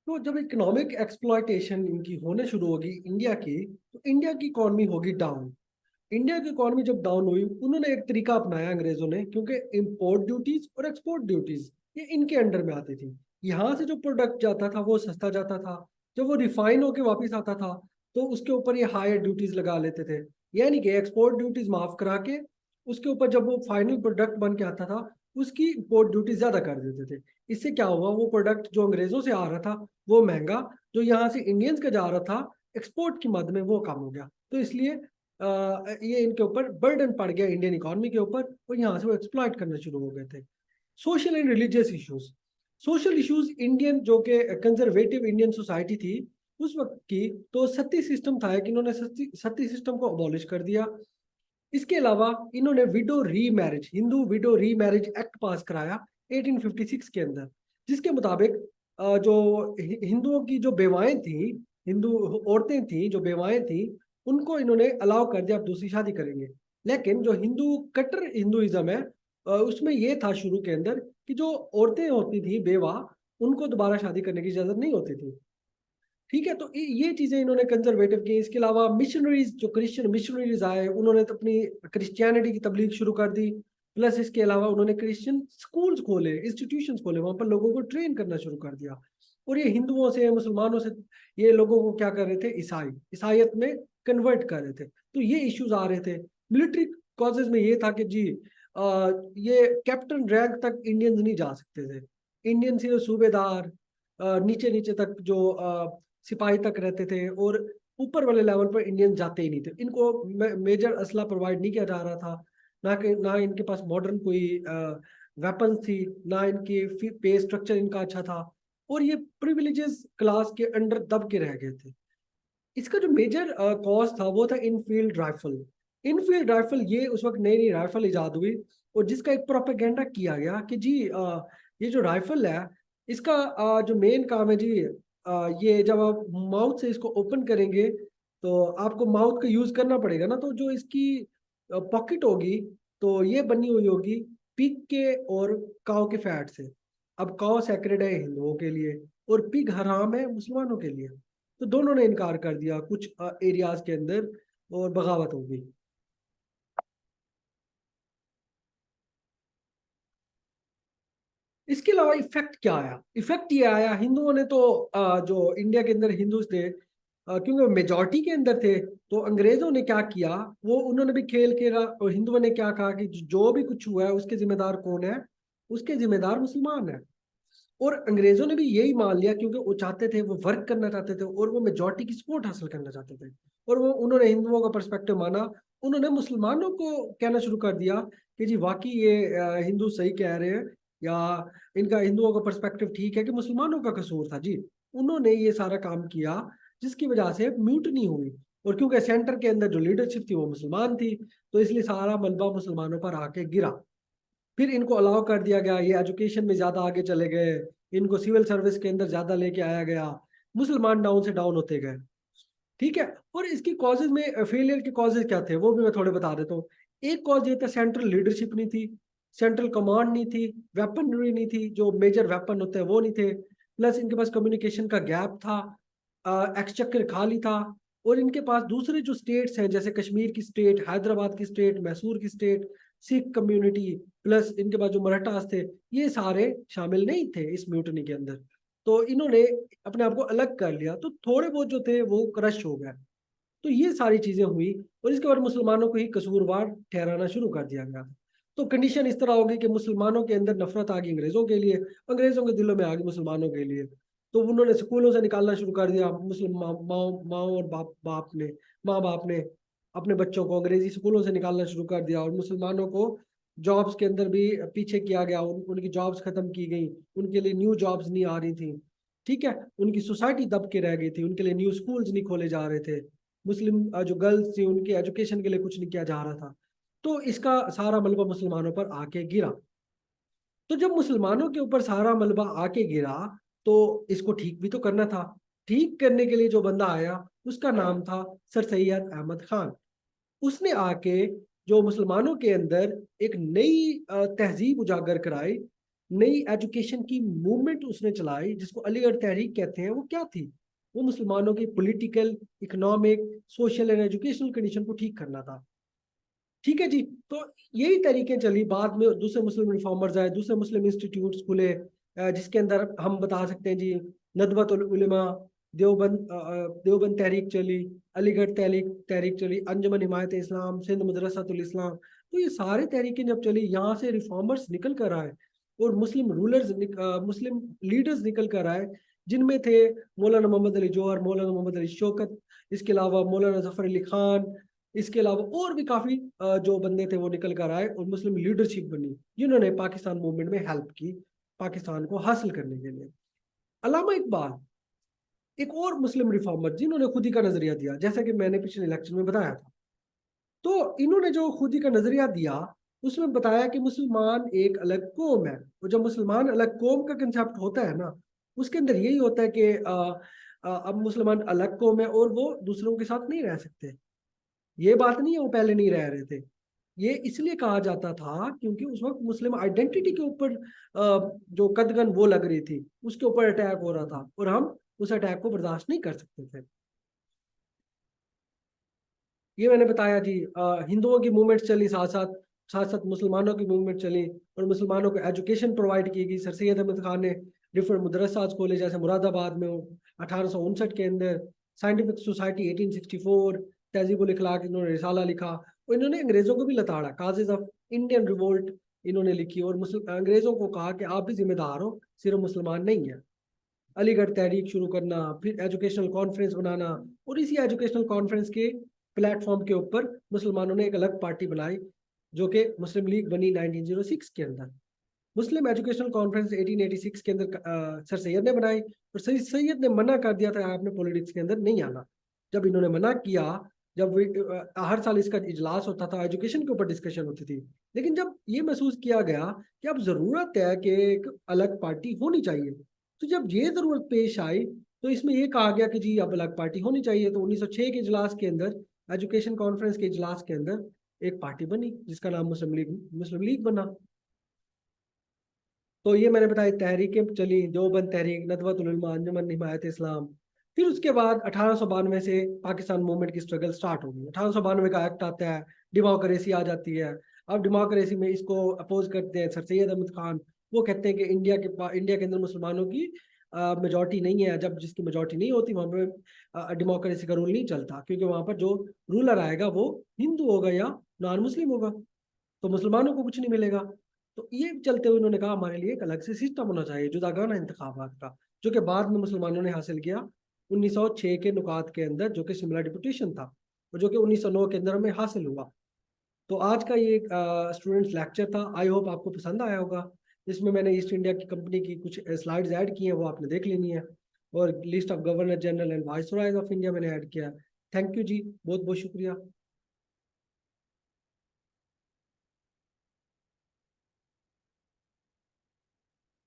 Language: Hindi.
तो जब इकोनॉमिक एक्सप्लॉयटेशन इनकी होने शुरू होगी इंडिया की, तो इंडिया की इकॉनमी होगी डाउन। इंडिया की इकॉनमी जब डाउन हुई, उन्होंने एक तरीका अपनाया अंग्रेजों ने, क्योंकि इंपोर्ट ड्यूटीज और एक्सपोर्ट ड्यूटीज ये इनके अंडर में आती थी। यहाँ से जो प्रोडक्ट जाता था वो सस्ता जाता था। जब वो रिफाइन होके वापस आता था तो उसके ऊपर ये हायर ड्यूटीज लगा लेते थे। यानी कि एक्सपोर्ट ड्यूटीज माफ करा के उसके ऊपर जब वो फाइनल प्रोडक्ट बन के आता था उसकी इंपोर्ट ड्यूटी ज्यादा कर देते थे। इससे क्या हुआ, वो प्रोडक्ट जो अंग्रेजों से आ रहा था वो महंगा, जो यहाँ से इंडियंस का जा रहा था एक्सपोर्ट की मद में वो कम हो गया। तो इसलिए ये इनके ऊपर बर्डन पड़ गया इंडियन इकोनॉमी के ऊपर, और यहाँ से वो एक्सप्लॉइट करना शुरू हो गए थे। Social and religious issues. Social issues Indian जो कि कंजर्वेटिव इंडियन सोसाइटी थी उस वक्त की, तो सती सिस्टम था कि इन्होंने सती सिस्टम को अबॉलिश कर दिया। इसके अलावा इन्होंने विडो री मैरिज, हिंदू विडो री मैरिज एक्ट पास कराया 1856 के अंदर, जिसके मुताबिक जो हिंदुओं की जो बेवाएं थी, हिंदू औरतें थी जो बेवाएं थी, उनको इन्होंने अलाउ कर दिया आप दूसरी शादी करेंगे। लेकिन जो हिंदू कट्टर हिंदुइज्म है, उसमें ये था शुरू के अंदर कि जो औरतें होती थी बेवा, उनको दोबारा शादी करने की इजाजत नहीं होती थी। ठीक है, तो ये चीजें इन्होंने कंजर्वेटिव की। इसके अलावा मिशनरीज, जो क्रिश्चियन मिशनरीज आए, उन्होंने तो अपनी क्रिश्चियनिटी की तबलीग शुरू कर दी। प्लस इसके अलावा उन्होंने क्रिश्चियन स्कूल्स खोले, इंस्टीट्यूशंस खोले, वहां पर लोगों को ट्रेन करना शुरू कर दिया। और ये हिंदुओं से मुसलमानों से ये लोगों को क्या कर रहे थे, ईसाइयत में कन्वर्ट कर रहे थे। तो ये इश्यूज आ रहे थे। मिलिट्री कॉजेज में ये था कि जी ये कैप्टन रैंक तक इंडियंस नहीं जा सकते थे। इंडियन सिर्फ सूबेदार, नीचे नीचे तक जो सिपाही तक रहते थे, और ऊपर वाले लेवल पर इंडियन जाते ही नहीं थे। इनको मेजर असला प्रोवाइड नहीं किया जा रहा था, ना इनके पास मॉडर्न कोई वेपन्स थी, ना इनकी पे स्ट्रक्चर इनका अच्छा था, और ये प्रिविलेजेस क्लास के अंडर दब के रह गए थे। इसका जो मेजर कॉज था वो था इनफील्ड राइफल। इनफील्ड राइफल ये उस वक्त नई नई राइफल इजाद हुई, और जिसका एक प्रोपेगेंडा किया गया कि जी ये जो राइफल है इसका जो मेन काम है जी, ये जब आप माउथ से इसको ओपन करेंगे तो आपको माउथ का यूज करना पड़ेगा ना, तो जो इसकी पॉकेट होगी तो ये बनी हुई होगी पिग के और काव के फैट से। अब काव सैक्रेड है हिंदुओं के लिए, और पिग हराम है मुसलमानों के लिए। तो दोनों ने इनकार कर दिया कुछ एरियाज के अंदर, और बगावत हो गई। इसके अलावा इफेक्ट क्या आया, इफेक्ट ये आया, हिंदुओं ने तो जो इंडिया के अंदर हिंदूज थे, क्योंकि मेजोरिटी के अंदर थे, तो अंग्रेजों ने क्या किया, वो उन्होंने भी खेल खेला, और हिंदुओं ने क्या कहा कि जो भी कुछ हुआ है उसके जिम्मेदार कौन है, उसके जिम्मेदार मुसलमान है। और अंग्रेजों ने भी यही मान लिया, क्योंकि वो चाहते थे, वो वर्क करना चाहते थे, और वो मेजोरिटी की सपोर्ट हासिल करना चाहते थे। और वो उन्होंने हिंदुओं का पर्सपेक्टिव माना। उन्होंने मुसलमानों को कहना शुरू कर दिया कि जी वाकई ये हिंदू सही कह रहे हैं, या इनका हिंदुओं का पर्सपेक्टिव ठीक है कि मुसलमानों का कसूर था जी। उन्होंने ये सारा काम किया, जिसकी वजह से म्यूटनी हुई। और क्योंकि सेंटर के अंदर जो लीडरशिप थी वो मुसलमान थी, तो इसलिए सारा मलबा मुसलमानों पर आके गिरा। फिर इनको अलाउ कर दिया गया, ये एजुकेशन में ज्यादा आगे चले गए, इनको सिविल सर्विस के अंदर ज्यादा लेके आया गया, मुसलमान डाउन से डाउन होते गए। ठीक है, और इसकी कॉजेज में फेलियर के कॉजेज क्या थे वो भी मैं थोड़े बता देता हूँ। एक कॉज ये था, सेंट्रल लीडरशिप नहीं थी, सेंट्रल कमांड नहीं थी, वेपनरी नहीं थी, जो मेजर वेपन होते हैं वो नहीं थे। प्लस इनके पास कम्युनिकेशन का गैप था, एक्सचक्कर खाली था। और इनके पास दूसरे जो स्टेट्स हैं, जैसे कश्मीर की स्टेट, हैदराबाद की स्टेट, मैसूर की स्टेट, सिख कम्युनिटी, प्लस इनके पास जो मराठास थे, ये सारे शामिल नहीं थे इस म्यूटनी के अंदर। तो इन्होंने अपने आप को अलग कर लिया, तो थोड़े बहुत जो थे वो क्रश हो गए। तो ये सारी चीजें हुई, और इसके बाद मुसलमानों को ही कसूरवार ठहराना शुरू कर दिया गया। तो कंडीशन इस तरह होगी कि मुसलमानों के अंदर नफरत आ गई अंग्रेजों के लिए, अंग्रेजों के दिलों में आ गई मुसलमानों के लिए। तो उन्होंने स्कूलों से निकालना शुरू कर दिया, मुस्लिम माँ और माँ बाप ने अपने बच्चों को अंग्रेजी स्कूलों से निकालना शुरू कर दिया, और मुसलमानों को जॉब्स के अंदर भी पीछे किया गया, उनकी जॉब्स खत्म की गई, उनके लिए न्यू जॉब्स नहीं आ रही थी। ठीक है, उनकी सोसाइटी दब के रह गई थी, उनके लिए न्यू स्कूल्स नहीं खोले जा रहे थे, मुस्लिम जो गर्ल्स थी उनके एजुकेशन के लिए कुछ नहीं किया जा रहा था। तो इसका सारा मलबा मुसलमानों पर आके गिरा। तो जब मुसलमानों के ऊपर सारा मलबा आके गिरा, तो इसको ठीक भी तो करना था। ठीक करने के लिए जो बंदा आया उसका नाम था सर सैयद अहमद खान। उसने आके जो मुसलमानों के अंदर एक नई तहजीब उजागर कराई, नई एजुकेशन की मूवमेंट उसने चलाई जिसको अलीगढ़ तहरीक कहते हैं, वो क्या थी? वो मुसलमानों की political, economic, social and educational condition को ठीक करना था। ठीक है जी। तो यही तरीके चली। बाद में दूसरे मुस्लिम रिफॉर्मर्स आए, दूसरे मुस्लिम इंस्टीट्यूट्स खुले, जिसके अंदर हम बता सकते हैं जी, नदवतुल उलमा, देवबंद तहरीक चली, अलीगढ़ तहरीक तहरीक चली, अंजुमन हिमायत इस्लाम, सिंध मदरसातुल इस्लाम। तो ये सारे तहरीकें जब चली, यहाँ से रिफॉर्मर्स निकल कर आए और मुस्लिम रूलर्स, मुस्लिम लीडर्स निकल कर आए, जिनमें थे मौलाना मोहम्मद अली जौहर, मौलाना मोहम्मद अली शौकत, इसके अलावा मौलाना जफर अली खान, इसके अलावा और भी काफी जो बंदे थे वो निकल कर आए और मुस्लिम लीडरशिप बनी, जिन्होंने पाकिस्तान मूवमेंट में हेल्प की पाकिस्तान को हासिल करने के लिए। अल्लामा इकबाल एक और मुस्लिम रिफॉर्मर जिन्होंने खुदी का नजरिया दिया, जैसा कि मैंने पिछले लेक्चर में बताया था। तो इन्होंने जो खुदी का नजरिया दिया, उसमें बताया कि मुसलमान एक अलग कौम है, और जब मुसलमान अलग कौम का कंसेप्ट होता है ना, उसके अंदर यही होता है कि अब मुसलमान अलग कौम है और वो दूसरों के साथ नहीं रह सकते। ये बात नहीं है वो पहले नहीं रह रहे थे, ये इसलिए कहा जाता था क्योंकि उस वक्त मुस्लिम आइडेंटिटी के ऊपर जो कदगन वो लग रही थी, उसके ऊपर अटैक हो रहा था और हम उस अटैक को बर्दाश्त नहीं कर सकते थे। ये मैंने बताया जी। हिंदुओं की मूवमेंट चली, साथ साथ साथ साथ मुसलमानों की मूवमेंट चली, और मुसलमानों को एजुकेशन प्रोवाइड की गई। सर सैयद अहमद खान ने डिफरेंट मदरसा खोले, जैसे मुरादाबाद में 1859 के अंदर, साइंटिफिक सोसाइटी 1864, तहजीबुल इखलाक इन्होंने रिसाला लिखा, और इन्होंने अंग्रेजों को भी लताड़ा, काजेज ऑफ इंडियन रिवोल्ट इन्होंने लिखी, और अंग्रेजों को कहा कि आप भी जिम्मेदार हो, सिर्फ मुसलमान नहीं है। अलीगढ़ तहरीक शुरू करना, फिर एजुकेशनल कॉन्फ्रेंस बनाना, और इसी एजुकेशनल कॉन्फ्रेंस के प्लेटफॉर्म के ऊपर मुसलमानों ने एक अलग पार्टी बनाई, जो कि मुस्लिम लीग बनी 1906 के अंदर। मुस्लिम एजुकेशनल कॉन्फ्रेंस 1886 के अंदर सर सैयद ने बनाई, और सर सैयद ने मना कर दिया था आपने पॉलिटिक्स के अंदर नहीं आना। जब इन्होंने मना किया, जब हर साल इसका इजलास होता था, एजुकेशन के ऊपर डिस्कशन होती थी, लेकिन जब ये महसूस किया गया कि अब जरूरत है कि एक अलग पार्टी होनी चाहिए, तो जब ये जरूरत पेश आई, तो इसमें ये कहा गया कि जी अब अलग पार्टी होनी चाहिए। तो 1906 के इजलास के अंदर, एजुकेशन कॉन्फ्रेंस के इजलास के अंदर, एक पार्टी बनी जिसका नाम मुस्लिम लीग बना। तो ये मैंने बताया, तहरीकें चली, देवबंद तहरीक, नदवतुल उलमा, अंजुमन हिमायत इस्लाम। फिर उसके बाद 1892 से पाकिस्तान मूवमेंट की स्ट्रगल स्टार्ट हो गई। 1892 का एक्ट आता है, डेमोक्रेसी आ जाती है। अब डेमोक्रेसी में इसको अपोज करते हैं सर सैयद अहमद खान। वो कहते हैं कि इंडिया के अंदर मुसलमानों की मेजोरिटी नहीं है, जब जिसकी मेजोरिटी नहीं होती वहाँ पे डेमोक्रेसी का रूल नहीं चलता, क्योंकि वहाँ पर जो रूलर आएगा वो हिंदू होगा या नॉन मुस्लिम होगा, तो मुसलमानों को कुछ नहीं मिलेगा। तो ये चलते हुए उन्होंने कहा हमारे लिए एक अलग से सिस्टम होना चाहिए, जुदागाना इंतखाबात का, जो कि बाद में मुसलमानों ने हासिल किया 1906 के नुकात के अंदर, जो कि शिमला डिपुटेशन था, और जो कि 1909 के अंदर हमें हासिल हुआ। तो आज का ये स्टूडेंट्स लेक्चर था, आई होप आपको पसंद आया होगा। इसमें मैंने ईस्ट इंडिया की कंपनी की कुछ स्लाइड्स ऐड की हैं, वो आपने देख लेनी है, और list of governor general and viceroys of India मैंने ऐड किया है। थैंक यू जी, बहुत बहुत शुक्रिया।